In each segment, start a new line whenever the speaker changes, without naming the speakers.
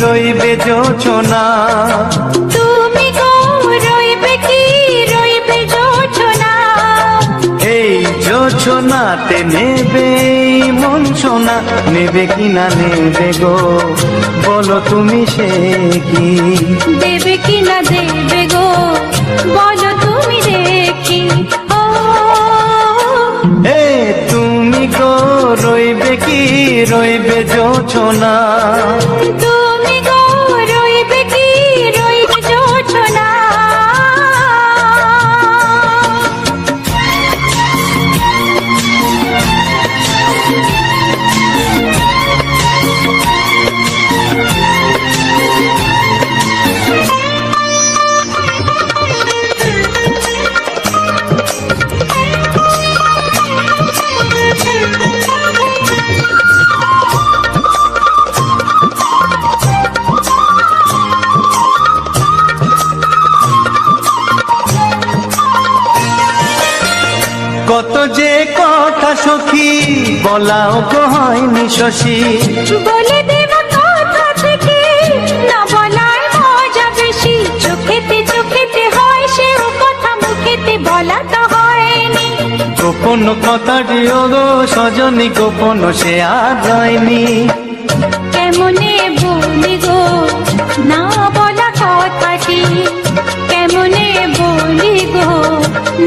রইবে জোছনা,
তুমি গো রইবে কি রইবে জোছনা,
এই জোছনাতে নেবে মন সোনা, নেবে কি না নেবে গো বলো তুমি সে কি,
দেবে কি না দেবে গো বলো তুমি দেখি। ও
এ তুমি গো রইবে কি রইবে জোছনা,
তুমি গো রইবে কি রইবে জোছনা।
কত যে কথা সখী বলাও তো হয়নি শশী,
বলে দেব কথা থেকে না বলার মজা বেশি, চোখেতে চোখেতে হয় সেও কথা মুখেতে বলা তো হয়নি।
গোপন কথাটি গো সজনী গোপন সে আর যায়নি,
কেমনে বলি গো না বলা কথাটি, কেমনে বলি গো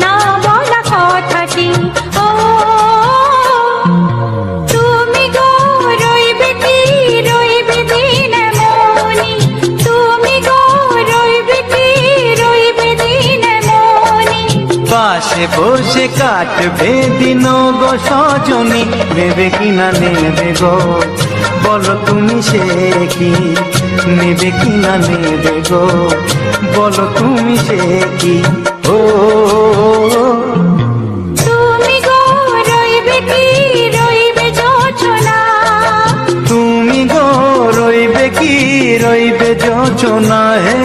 না বলা কথাটি। ও তুমি গো রইবে কি রইবে দিন মনি, তুমি গো রইবে কি রইবে দিন মনি,
পাশে বসে কাটবে দিন গো সজনী, নেবে কি না নেবে গো বলো তুমি সে কি, নেবে কি না নেবে গো বলো তুমি সে কি। ও
তুমি গো রইবে কি রইবে জোছনা,
তুমি গো রইবে কি রইবে জোছনা, হে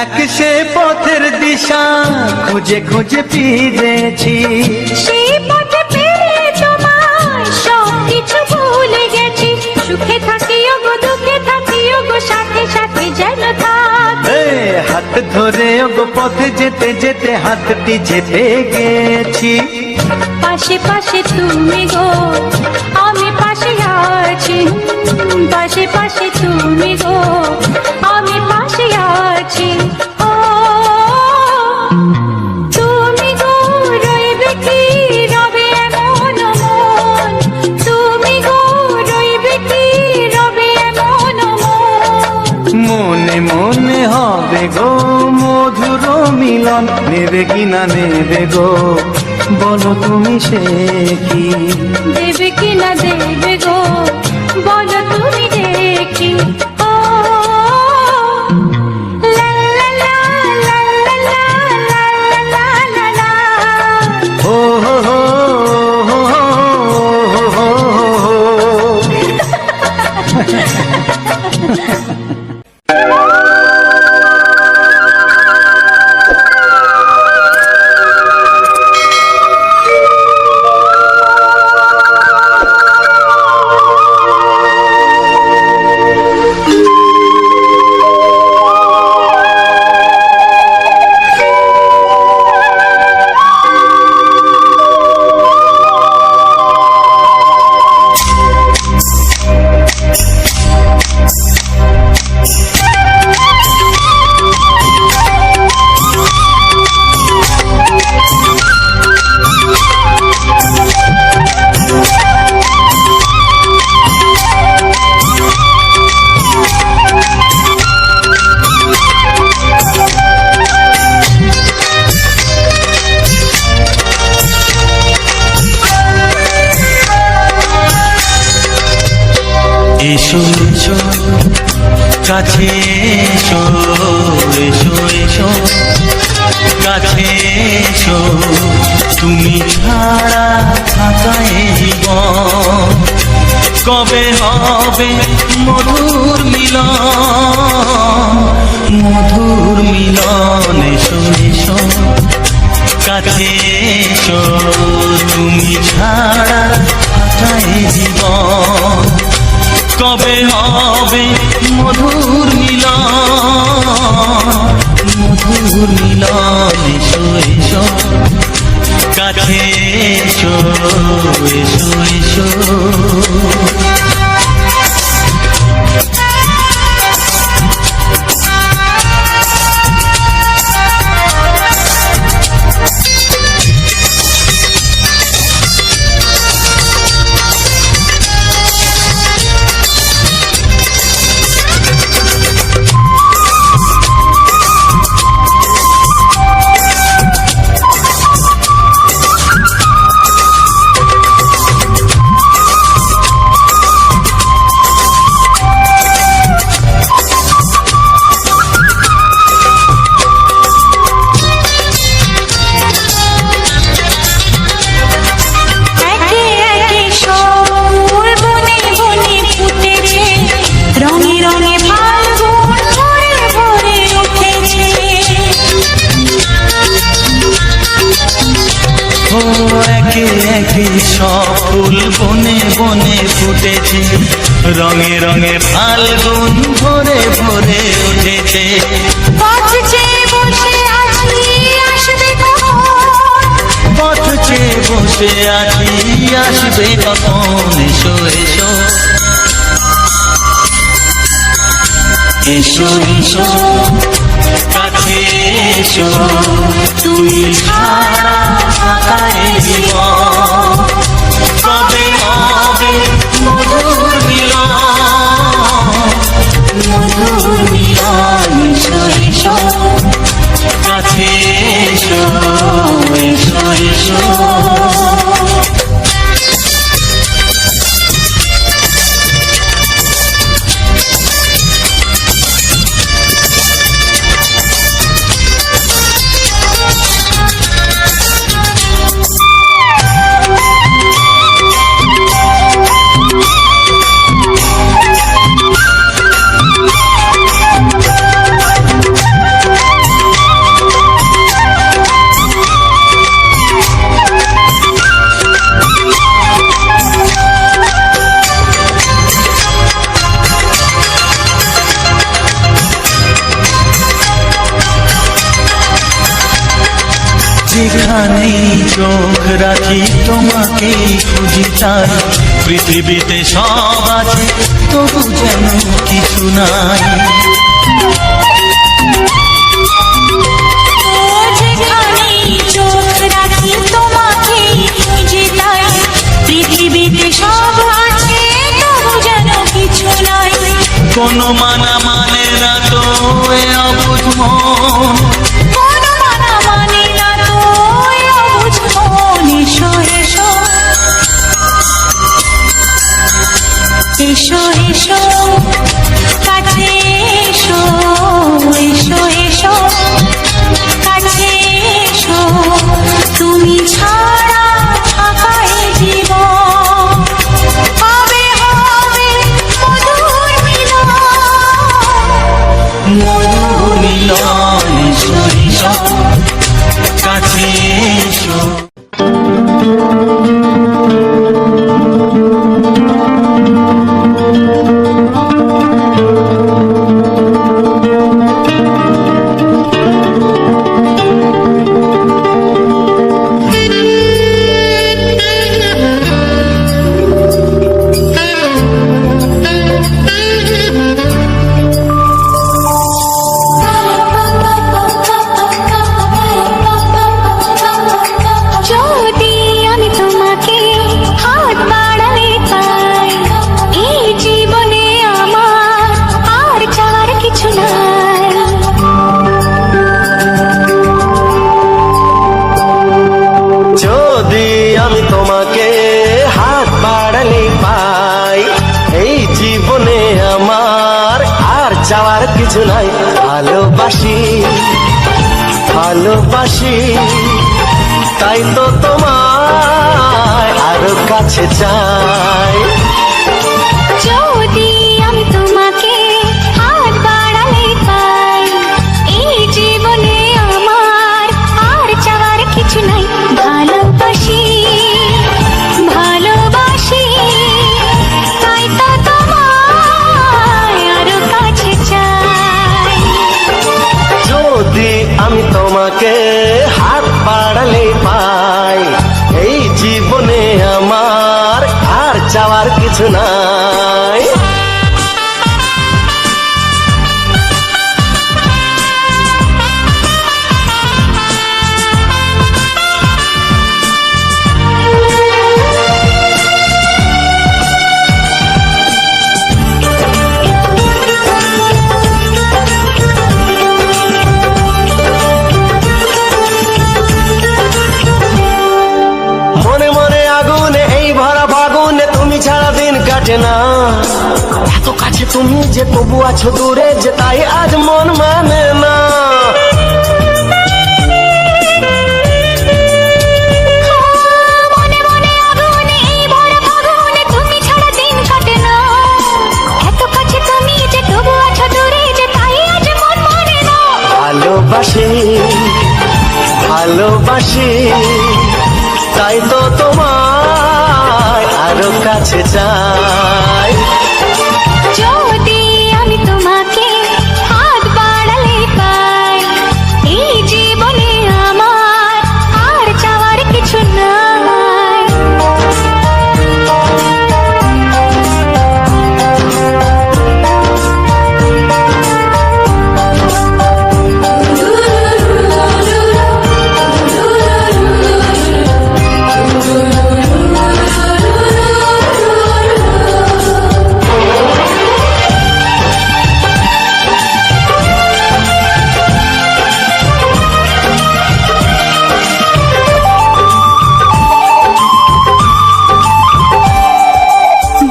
এক সে পথের দিশা খুঁজে খুঁজে ফিরেছি,
সেই পথে পেয়ে তোমায় সব কিছু ভুলে গেছি, সুখে থাকিও গো দুঃখে থাকিও গো সাথে সাথে যেন থাক।
এ হাত ধরে গো পথে যেতে যেতে হাতটি চেপে গেছি,
পাশে পাশে তুমি গো আমি পাশে আছি, পাশে পাশে তুমি গো আমি পাশে আছি। ও তুমি গো রইবে কি রবে এমন মন, তুমি গো রইবে কি রবে এমন মন,
মনে মনে হবে গো মধুর মিলন, নেবে কি না নেবে গো বলো তুমি সে কি,
দেবে কি না দেবে গো বলো তুমি দেখি। ও লা লা লা লা লা লা লা লা লা,
ও হো হো হো হো হো হো। এসো এসো কাছে এসো, এসো এসো কাছে এসো, তুমি ছাড়া থাকা এ জীবন কবে হবে মধুর মিলন, মধুর মিলন। এসো এসো কাছে এসো, তুমি ছাড়া থাকা এ জীবন কবে হবে মধুর মিলন, মধুর মিলন। এসো এসো কাছে এসো, এসো এসো। একে একে সব ফুল বনে বনে ফুটেছে, রঙে রঙে ফাল্গুন ভরে ভরে উঠেছে।
পথ চেয়ে বসে আছি আসবে কখন,
পথ চেয়ে বসে আছি আসবে কখন। এসো এসো এসো এসো কাছে এসো, তুমি ছাড়া থাকা এ জীবন কবে হবে মধুর মিলন, মধুর মিলন। এসো এসো কাছে এসো, এসো এসো। যেখানেই চোখ রাখি তোমাকেই খুঁজি তাই, পৃথিবীতে সব আছে তবু যেন কিছু নাই।
যেখানেই চোখ রাখি তোমাকেই খুঁজি তাই, পৃথিবীতে সব আছে তবু যেন কিছু নাই।
কোনো মানা মানে না তো এ অবুঝ মন,
কোনো মানা মানে না তো এ অবুঝ মন। এসো এসো এসো এসো কাছে এসো, এসো এসো কাছে এসো, তুমি ছাড়া থাকা এ জীবন হবে হবে মধুর মিলন,
মধুর মিলন। এসো এসো কাছে এসো।
চাওয়ার কিছু নাই। ভালোবাসি ভালোবাসি তাই তো তোমায় আরো কাছে চাই।
যদি আমি তোমাকে হাত বাড়ালে পাই, এই জীবনে আমার আর চাওয়ার কিছু নাই। ভালোবাসি ভালোবাসি তাই তো তোমায় আরো কাছে চাই।
যদি আমি তোমাকে হাত বাড়ালে পাই, এই জীবনে আমার আর চাওয়ার কিছু নাই। মনে মনে আগুনে এই ভরা ফাগুনে তুমি ছাড়া দিন কাটে না। এত কাছে তুমি যে তবু আছো দূরে, যে তাই আজ মন মানে না।
মনে মনে আগুনে এই ভরা ফাগুনে তুমি ছাড়া দিন কাটে না। এত কাছে তুমি যে তবু আছো দূরে, যে তাই আজ মন মানে না।
ভালোবাসি ভালোবাসি তাই তো তোমায় আরো কাছে চাই।
যদি আমি তোমাকে হাত বাড়ালে পাই, এই জীবনে আমার আর চাওয়ার কিছু নাই।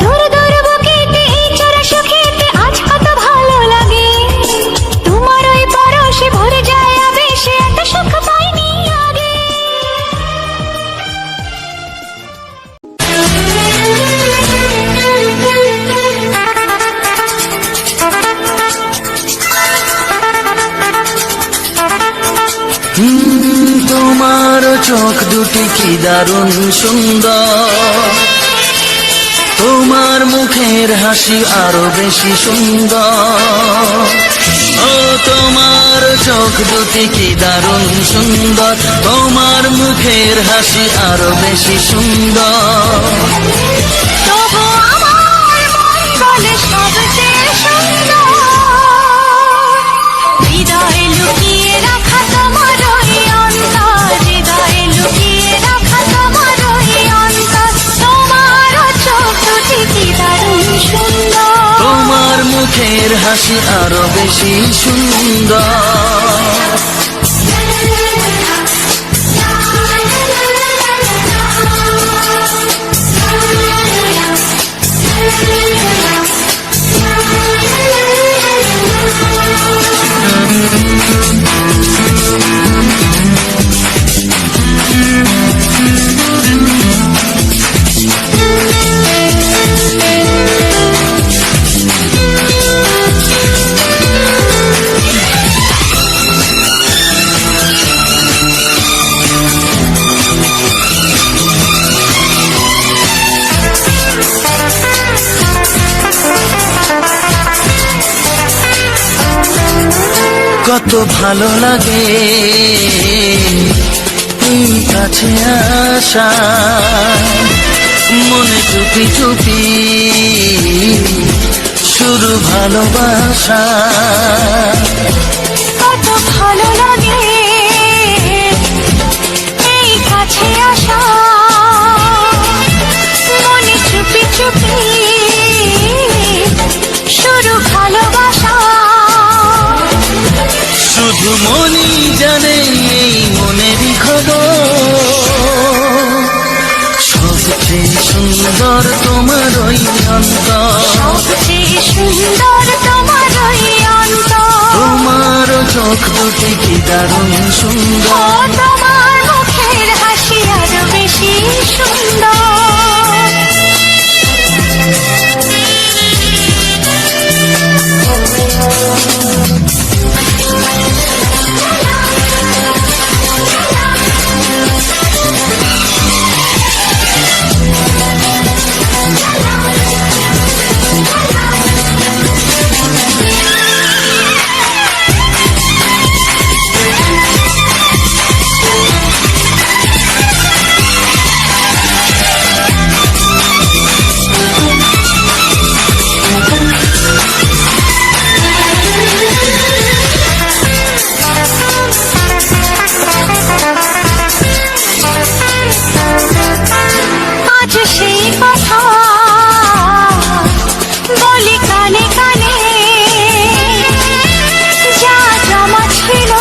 দূর দূর বুকেতে এই চোরা সুখেতে আজ কত ভালো লাগে। তোমার ওই পরশে ভরে যায় আবেশে, এত সুখ পাইনি আগে।
তোমার চোখ দুটি কি দারুণ সুন্দর, তোমার মুখের হাসি আরো বেশি সুন্দর। ও তোমার চোখ দুটি কি দারুণ সুন্দর, তোমার মুখের হাসি আরো বেশি সুন্দর।
তবু আমার মন বলে সবচেয়ে সুন্দর। হৃদয়ে লুকিয়ে রাখা তোমার ওই অন্তর, হৃদয়ে লুকিয়ে রাখা তোমার ওই অন্তর। তোমার চোখ দুটি কি দারুণ সুন্দর,
তোমার মুখের হাসি আরো বেশি সুন্দর। কত ভালো লাগে এই কাছে আসা, মনে চুপি চুপি শুরু ভালোবাসা।
কত ভালো লাগে এই কাছে আসা, মনে চুপি চুপি শুরু ভালোবাসা।
শুধু মনই জানে এই মনেরই খবর, সবচেয়ে সুন্দর তোমার ওই অন্তর,
সবচেয়ে সুন্দর তোমার ওই
দুটি কি দারুণ
ও
সুন্দর।
তোমার মুখের হাসি আরো বেশি সুন্দর। আজ সেই কথা বলি কানে কানে, যা জমা ছিল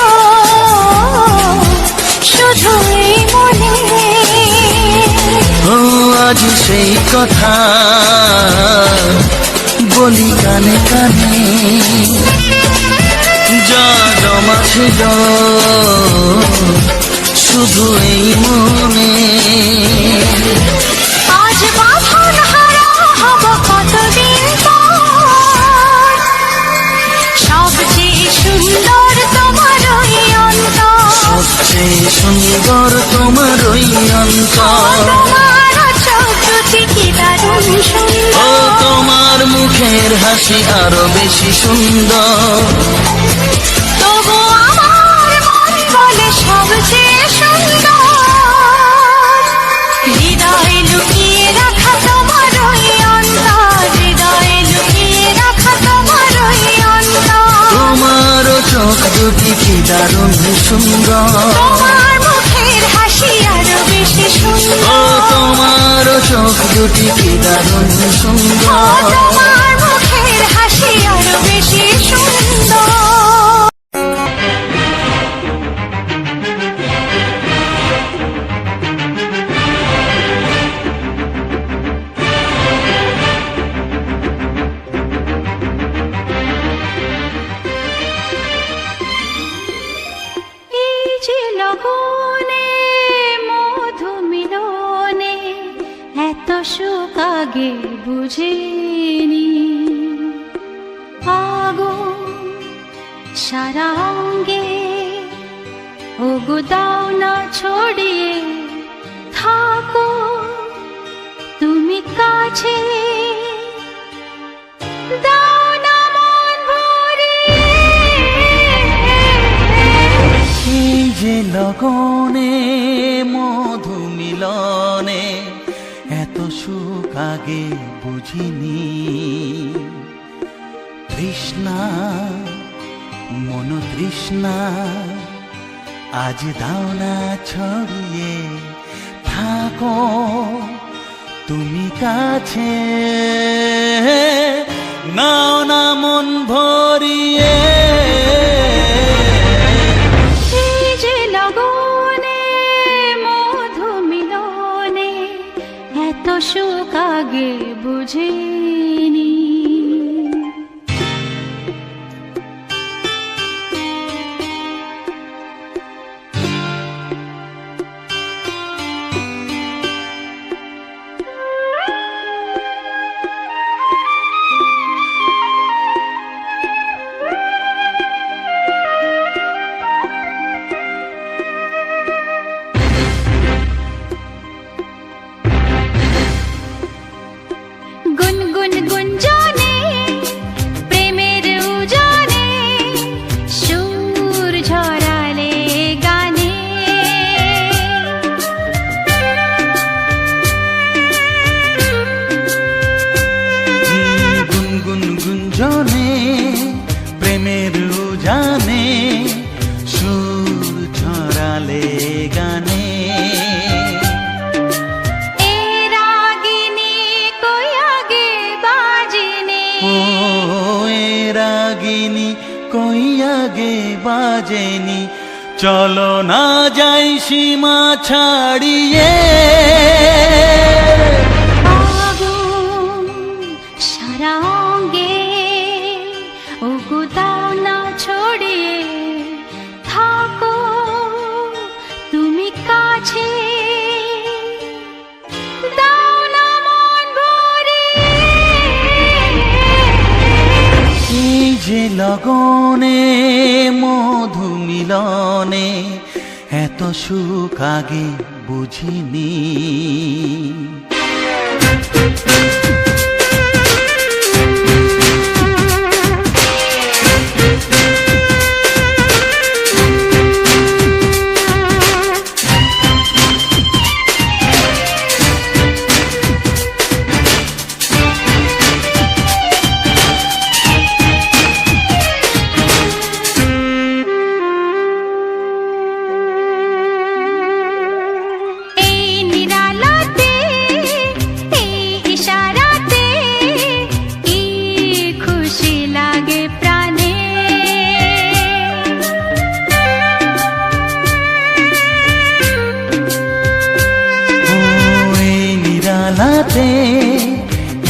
শুধু এই মনে।
ও আজ সেই কথা বলি কানে কানে, যা জমা ছিল শুধু এই মনে।
আজ বাঁধন হারা হব কতদিন পর, সবচেয়ে সুন্দর তোমার ওই অন্তর।
সবচেয়ে সুন্দর তোমার ওই অন্তর।
তোমার চোখ দুটি কি দারুণ
ও
সুন্দর।
তোমার মুখের হাসি আরো বেশি সুন্দর।
তবু আমার মন বলে সবচেয়ে সুন্দর। হৃদয়ে লুকিয়ে রাখা তোমার ওই অন্তর, হৃদয়ে লুকিয়ে রাখা তোমার ওই অন্তর।
তোমারও চোখ দুটি কি দারুণ সুন্দর।
তোমার মুখের হাসি আরো বেশি
ও
সুন্দর।
তোমারও চোখ দুটি কি দারুণ
ও
সুন্দর।
তোমার মুখের হাসি আরো বেশি সুন্দর। এই যে লগনে মধু মিলনে এত সুখ আগে বুঝিনি। আগুন সারা অঙ্গে ওগো দাও না ছড়িয়ে থাকো তুমি কাছে, দাও না মন ভরিয়ে।
এই যে লগনে মধু মিলনে এত সুখ আগে বুঝিনি। তৃষ্ণা মন তৃষ্ণা আজ দাও না ছড়িয়ে থাকো তুমি কাছে, নাও না মন ভরিয়ে।
এই যে লগনে মধু মিলনে এত সুখ আগে বুঝিনি। গুনগুন গুঞ্জনে প্রেমের উজানে সুর ঝরালে গানে।
গুনগুন গুঞ্জনে প্রেমের উজানে সুর ছড়ালে গানে।
এ রাগিনী কই আগে বাজেনি।
ও এ রাগিনী কই আগে বাজেনি, চলো না যাই সীমা ছাড়িয়ে।
আগুন সারা অঙ্গে ওগো দাও না ছড়িয়ে
যে লগনে মধু মিলনে এত সুখ আগে বুঝিনি।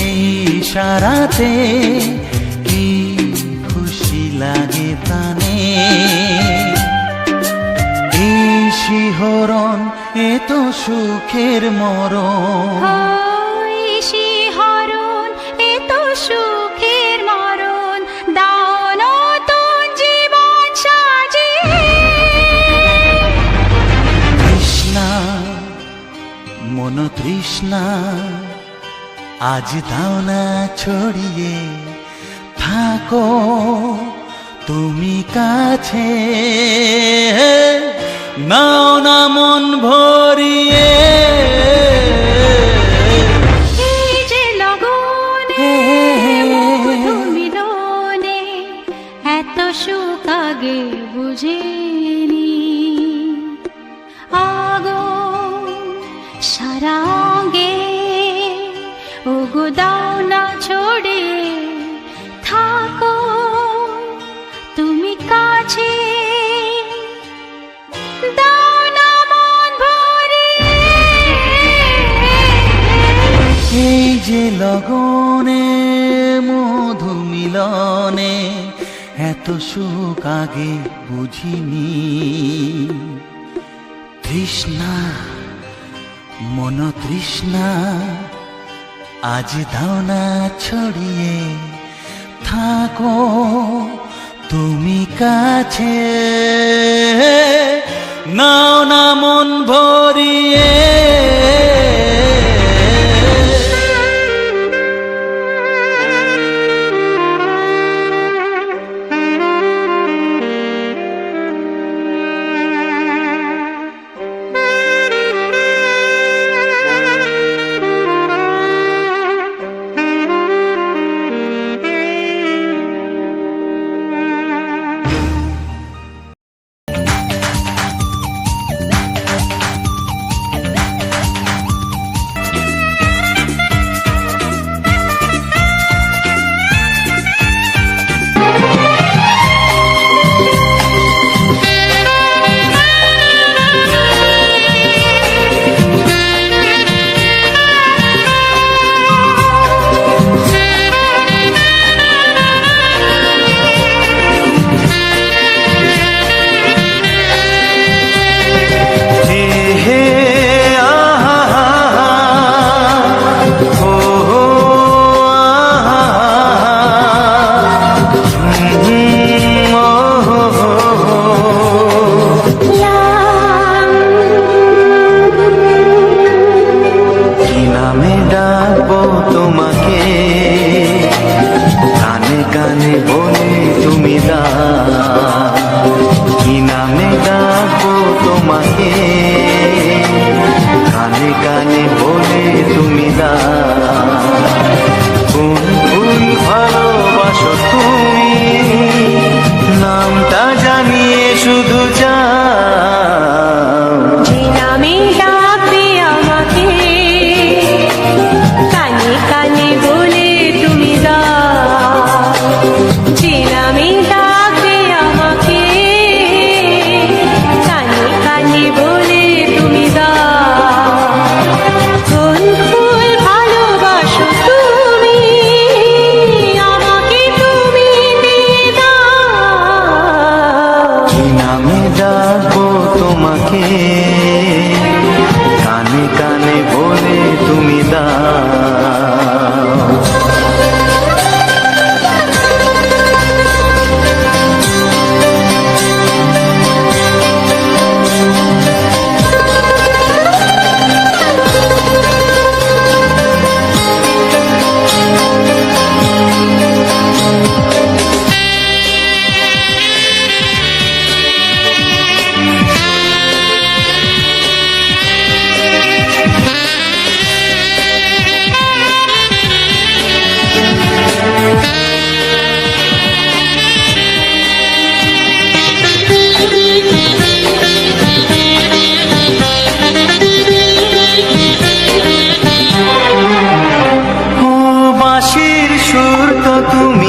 এই ইশারাতে কি খুশি লাগে প্রাণে, এই শিহরণ এ তো সুখের মরণ।
শিহরণ এ তো সুখের মরণ, দাও নতুন জীবন সাজিয়ে।
তৃষ্ণা মন তৃষ্ণা আজ দাও না ছড়িয়ে, থাকো তুমি কাছে, নাও না মন ভরিয়ে।
এই যে লগনে মধু মিলনে এত সুখ আগে বুঝিনি। আগুন সারাঙ্গে ওগো দাও না ছড়িয়ে, থাকো তুমি কাছে, দাও না মন ভরিয়ে।
এই যে লগনে মধু মিলনে এত সুখ আগে বুঝিনি। তৃষ্ণা মন তৃষ্ণা আজ দাও না ছড়িয়ে, থাকো তুমি কাছে, নাও না মন ভরিয়ে।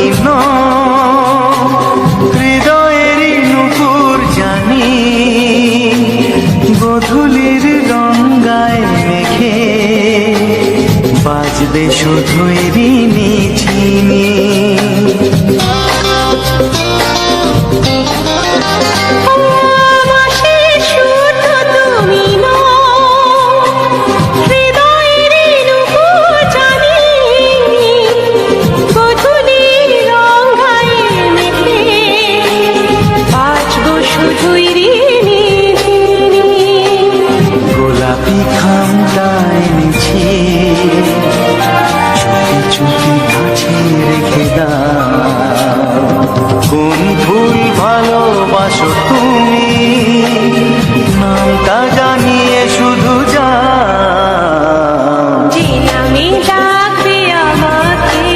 চিহ্ন হৃদয়েরই নুপুর জানি গধূলির রঙ্গায় মেঘে বাজবে শুধুই ঋণী চিনি গোলাপি খামটায় নিছি চুপি চুপি কাছে রেখে দাও কোন ফুল ভালোবাসো তুমি নামটা জানিয়ে শুধু যাও
যে নামে ডাকবে আমাকে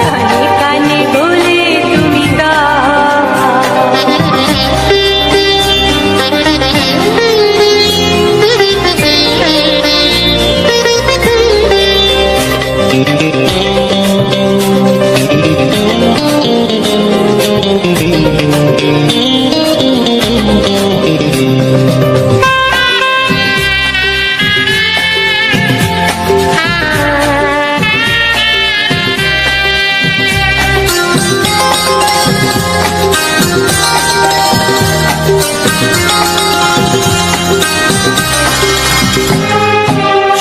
কানে কানে বলে তুমি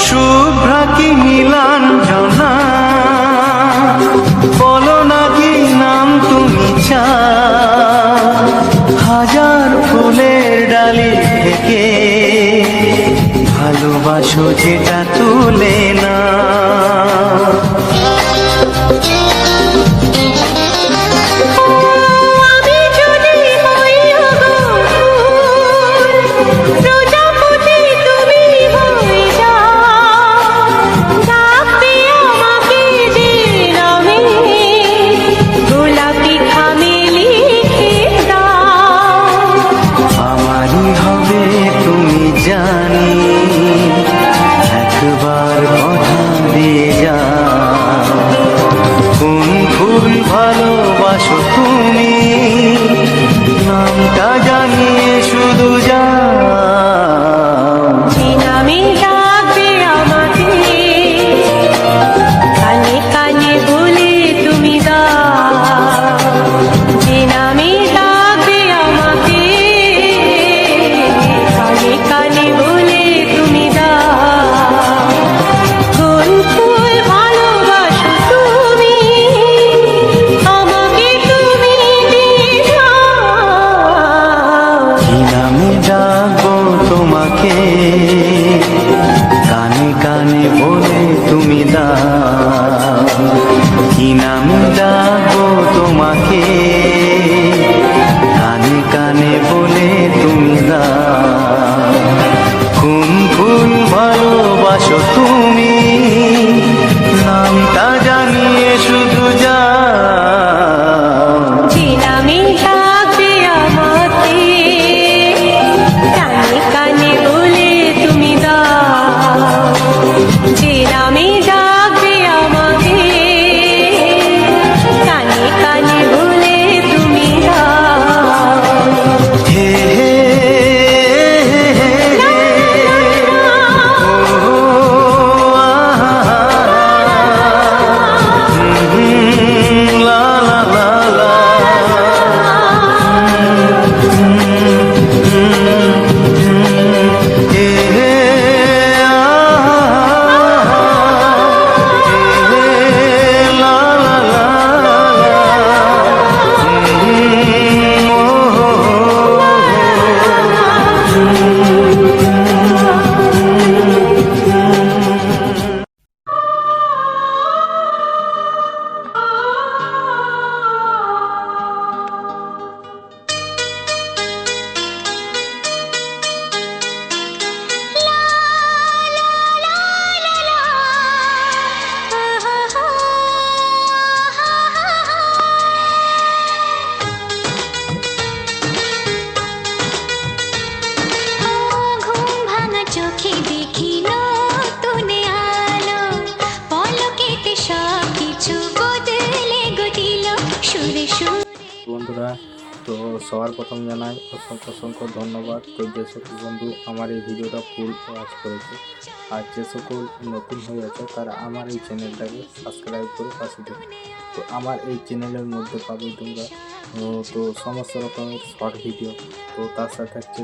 শুভ্রা কি নীলাঞ্জনা বলো না কি নাম তুমি চাও হাজার ফুলের ডালি থেকে ভালোবাসো যেটা তুলে না
আমি যদি হই প্রজাপতি তুমি হয়ে যাও ডাকবে আমাকে যে নামে গোলাপি খামে লিখে দাও
আমারই হবে তুমি জানি একবার কথা দিয়ে যাও কোন ফুল ভালোবাসো তুমি নামটা জানিয়ে শুধু যাও
যে নামে ডাকবে আমাকে কানে কানে বলে তুমি দাও যে নামে ডাকবে আমাকে কানে কানে বলে তুমি দাও কোন ফুল ভালোবাসো তুমি আমাকে তুমি দিয়ে দাও
কি নামে ডাকবো তোমাকে কানে কানে বলে তুমি দাও কি নামে ডাকবো তোমাকে কানে কানে বলে তুমি দাও কোন ফুল ভালোবাসো তুমি নামটা জানিয়ে শুধু যাও
যে নামে ডাকবে আমাকে কানে কানে বলে তুমি দাও যে নামে ডাকবে আমাকে কানে কানে বলে
বন্ধুরা, তো সবার প্রথম জানাই অসংখ্য অসংখ্য ধন্যবাদ। তো যে সকল বন্ধু আমার এই ভিডিওটা ফুল ওয়াচ করেছে আর যে সকল নতুন হয়ে আছে তারা আমার এই চ্যানেলটাকে সাবস্ক্রাইব করে পাশে দিন। তো আমার এই চ্যানেলের মধ্যে পাবে তোমরা তো সমস্ত রকমের শর্ট ভিডিও, তো তার সাথে হচ্ছে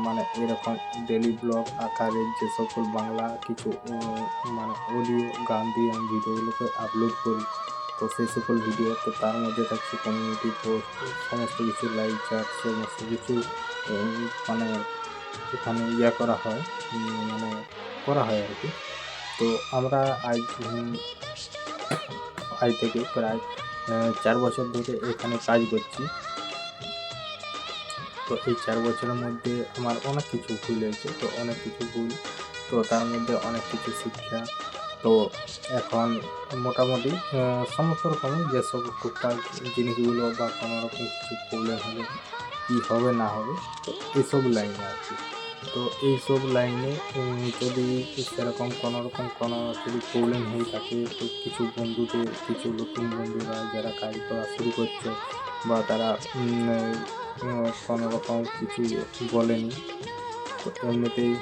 মানে এরকম ডেলি ব্লগ আকারের যে সকল বাংলা কিছু মানে অডিও গান দিয়ে আমি ভিডিওগুলোকে আপলোড করি। তো সেই সকল ভিডিও, তো তার মধ্যে থাকছে কমিউনিটি পোস্ট, সমস্ত কিছু লাইভ চ্যাট, সমস্ত কিছু মানে এখানে করা হয়, মানে করা হয় আর কি। তো আমরা আজ থেকে প্রায় 4 বছর ধরে এখানে কাজ করছি। তো এই 4 বছরের মধ্যে আমার অনেক কিছু ভুল হয়েছে, তো অনেক কিছু ভুল, তো তার মধ্যে অনেক কিছু শিক্ষা। তো এখন মোটামুটি সমস্ত রকমের যেসব টুকটাক জিনিসগুলো বা কোনো রকম কিছু প্রবলেম হলে কী হবে না হবে, তো এইসব লাইনে আর কি। তো এইসব লাইনে যদি সেরকম কোনো রকম কোনো যদি প্রবলেম হয়ে থাকে, তো কিছু বন্ধুদের, কিছু নতুন বন্ধুরা যারা কাজ করা শুরু করছে বা তারা কোনো রকম কিছু বলেনি, তো এমনিতেই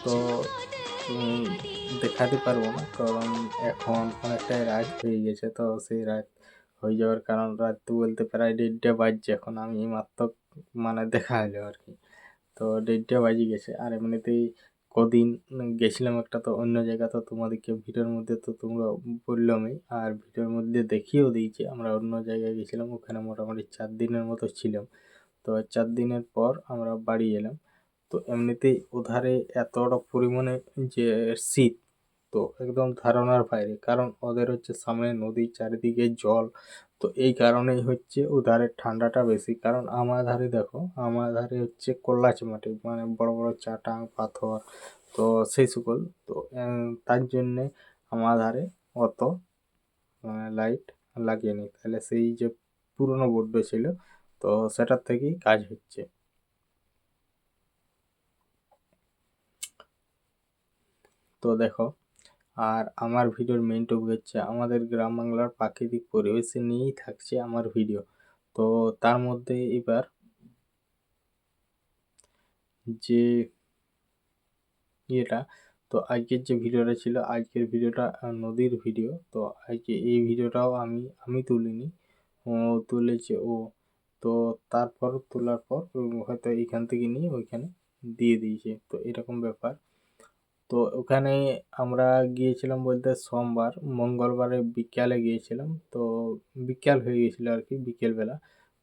তো দেখাতে পারবো না, কারণ এখন অনেকটাই রাত হয়ে গেছে। তো সেই রাত হয়ে যাওয়ার কারণ, রাত বলতে প্রায় 1:30 বাজছে এখন, আমি মাত্র মানে দেখা হলো আর কি। তো 1:30 বাজে গেছে। আর এমনিতেই কদিন গেছিলাম একটা তো অন্য জায়গা, তো তোমাদেরকে ভিডিওর মধ্যে তো তোমরা বললামই, আর ভিডিওর মধ্যে দেখিয়েও দিয়েছি আমরা অন্য জায়গায় গেছিলাম। ওখানে মোটামুটি 4 দিনের মতো ছিলাম। তো 4 দিনের পর আমরা বাড়ি এলাম। তো এমনিতেই ওধারে এতটা পরিমাণে যে শীত, তো একদম ধারণার বাইরে, কারণ ওদের হচ্ছে সামনে নদী, চারিদিকে জল। তো এই কারণেই হচ্ছে ওধারে ঠান্ডাটা বেশি। কারণ আমার ধারে দেখো, আমার ধারে হচ্ছে কল্লাচ মাটি, মানে বড় বড় চাটাং পাথর, তো সেই সকল। তো তার জন্যে আমার ধারে অত লাইট লাগেনি। তাহলে সেই যে পুরনো বোর্ড ছিল, তো সেটার থেকেই কাজ হচ্ছে। তো দেখো, আর আমার ভিডিওর মেইন টপিক হচ্ছে আমাদের গ্রাম বাংলার প্রাকৃতিক পরিবেশে নিয়েই থাকছে আমার ভিডিও। তো তার মধ্যে এবার যে ইয়েটা, তো আজকের যে ভিডিওটা ছিল, আজকের ভিডিওটা নদীর ভিডিও। তো আজকে এই ভিডিওটাও আমি তুলিনি, ও তুলেছে ও। তো তারপর তোলার পর হয়তো এইখান থেকে নিয়ে ওইখানে দিয়ে দিয়েছে, তো এরকম ব্যাপার। তো ওখানে আমরা গিয়েছিলাম বলতে সোমবার, মঙ্গলবারে বিকালে গিয়েছিলাম। তো বিকাল হয়ে গেছিলো আর কি, বিকেলবেলা।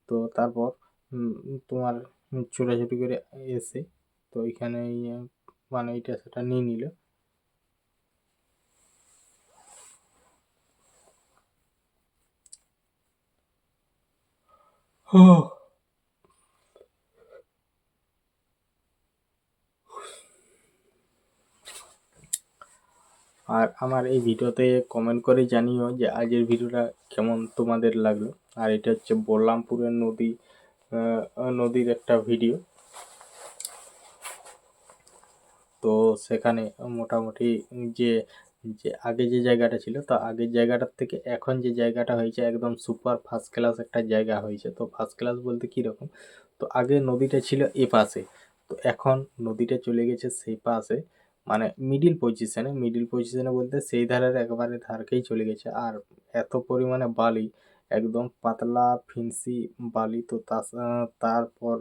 তো তারপর তোমার ছোটাছুটি করে এসে, তো এখানে মানে এটা সেটা নিয়ে নিল। আর আমার এই ভিডিওতে কমেন্ট করে জানিও যে আজকের ভিডিওটা কেমন তোমাদের লাগলো। আর এটা হচ্ছে বলরামপুরের নদীর একটা ভিডিও। তো সেখানে মোটামুটি যে যে আগে যে জায়গাটা ছিল, তো আগের জায়গাটার থেকে এখন যে জায়গাটা হয়েছে একদম সুপার ফার্স্ট ক্লাস একটা জায়গা হয়েছে। তো ফার্স্ট ক্লাস বলতে কীরকম, তো আগে নদীটা ছিল এ পাশে, তো এখন নদীটা চলে গেছে সেই পাশে, মানে মিডিল পজিশনে বলতে সেই ধারের একেবারে ধারকেই চলে গেছে। আর এত পরিমাণে বালি, একদম পাতলা ফিনসি বালি। তো তারপর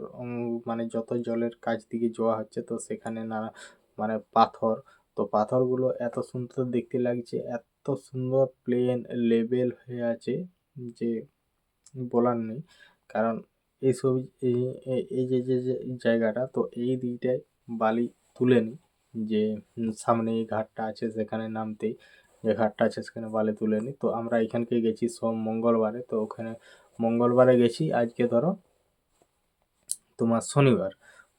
মানে যত জলের কাছ দিকে যাওয়া হচ্ছে, তো সেখানে নানা মানে পাথর, তো পাথরগুলো এত সুন্দর দেখতে লাগছে, এত সুন্দর প্লেন লেভেল হয়ে আছে যে বলার নেই। কারণ এইসব এই যে জায়গাটা, তো এই দিকটায় বালি তুলেনি, যে সামনে এই ঘাটটা আছে সেখানে নামতেই যে ঘাটটা আছে সেখানে বালি তুলেনি। তো আমরা এখানকে গেছি মঙ্গলবারে, তো ওখানে মঙ্গলবারে গেছি, আজকে ধরো তোমার শনিবার।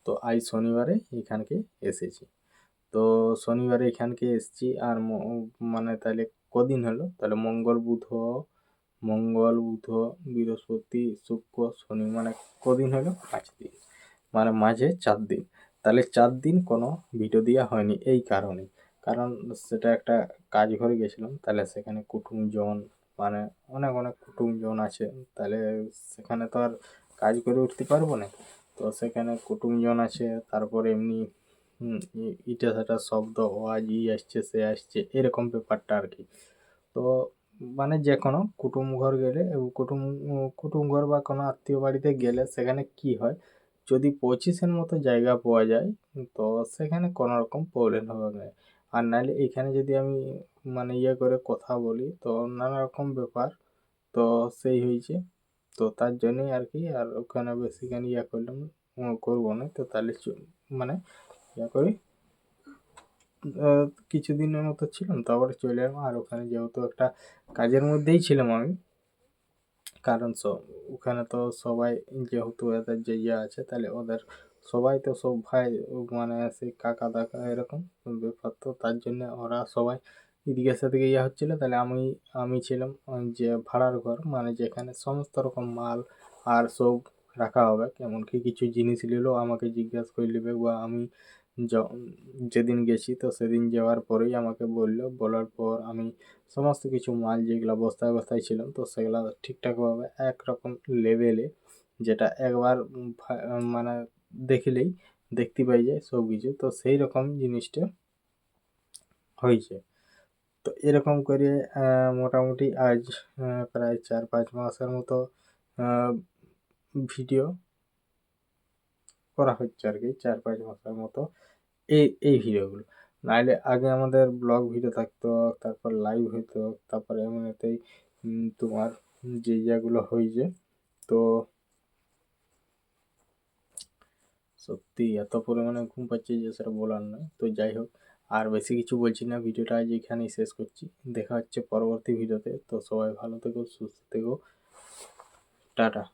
তো আজ শনিবারে এখানকে এসেছি। তো শনিবারে এখানকে এসেছি। আর মানে তাহলে কদিন হলো, তাহলে মঙ্গল বুধ বৃহস্পতি শুক্র শনি, মানে কদিন হলো, 5 দিন, মানে মাঝে 4 দিন। তাহলে 4 দিন কোনো ভিডিও দেওয়া হয়নি এই কারণে, কারণ সেটা একটা কাজ ঘরে গেছিলাম, তাহলে সেখানে কুটুমজন মানে অনেক অনেক কুটুমজন আছে, তাহলে সেখানে তো আর কাজ করে উঠতে পারবো না। তো সেখানে কুটুমজন আছে, তারপরে এমনি ইটা সেটা শব্দ, ও আজ ই আসছে সে আসছে, এরকম ব্যাপারটা আর কি। তো মানে যে কোনো কুটুম ঘর গেলে, কুটুম ঘর বা কোনো আত্মীয় বাড়িতে গেলে সেখানে কি হয়, যদি 25-এর মতো জায়গা পাওয়া যায়, তো সেখানে কোনো রকম প্রবলেম হবে না। আর নাহলে এখানে যদি আমি মানে ইয়ে করে কথা বলি, তো নানা রকম ব্যাপার, তো সেই হয়েছে। তো তার জন্যই আর কি, আর ওখানে বেশিখানি ইয়ে করলাম করবো না, তো তাহলে মানে ইয়ে করি, কিছুদিনের মতো ছিলাম, তারপরে চলে এলাম। আর ওখানে যেহেতু একটা কাজের মধ্যেই ছিলাম আমি, কারণ ওখানে তো সবাই যেহেতু এদের যে ইয়ে আছে, তাহলে ওদের সবাই তো সব ভাই, মানে সেই কাকা দাকা এরকম ব্যাপার, তো তার জন্য ওরা সবাই এদিকে সেদিকে ইয়ে হচ্ছিলো, তাহলে আমি ছিলাম যে ভাড়ার ঘর, মানে যেখানে সমস্ত রকম মাল আর সব রাখা হবে, এমনকি কিছু জিনিস নিলেও আমাকে জিজ্ঞাসা করে নেবে, বা আমি য- যেদিন গেছি তো সেদিন যাওয়ার পরেই আমাকে বলার পর আমি সমস্ত কিছু মাল যেগুলো বস্তায় বস্তায় ছিল, তো সেগুলো ঠিকঠাকভাবে একরকম লেভেলে, যেটা একবার মানে দেখিলেই দেখতে পাই যায় সব কিছু, তো সেই রকম জিনিসটা হয়েছে। তো এরকম করে মোটামুটি আজ প্রায় 4-5 মাসের মতো ভিডিও করা হচ্ছে আর কি, 4-5 মাসের মতো এই ভিডিওগুলো। নাহলে আগে আমাদের ব্লগ ভিডিও থাকতো, তারপর লাইভ হইতো, তারপরে এমনিতেই তোমার যে ইয়েগুলো হয়েছে। তো সত্যি এত পরিমাণে ঘুম পাচ্ছে যে সেটা বলার নয়। তো যাই হোক, আর বেশি কিছু বলছি না, ভিডিওটা আজ এখানেই শেষ করছি। দেখা হচ্ছে পরবর্তী ভিডিওতে। তো সবাই ভালো থেকো, সুস্থ থেকো, টাটা।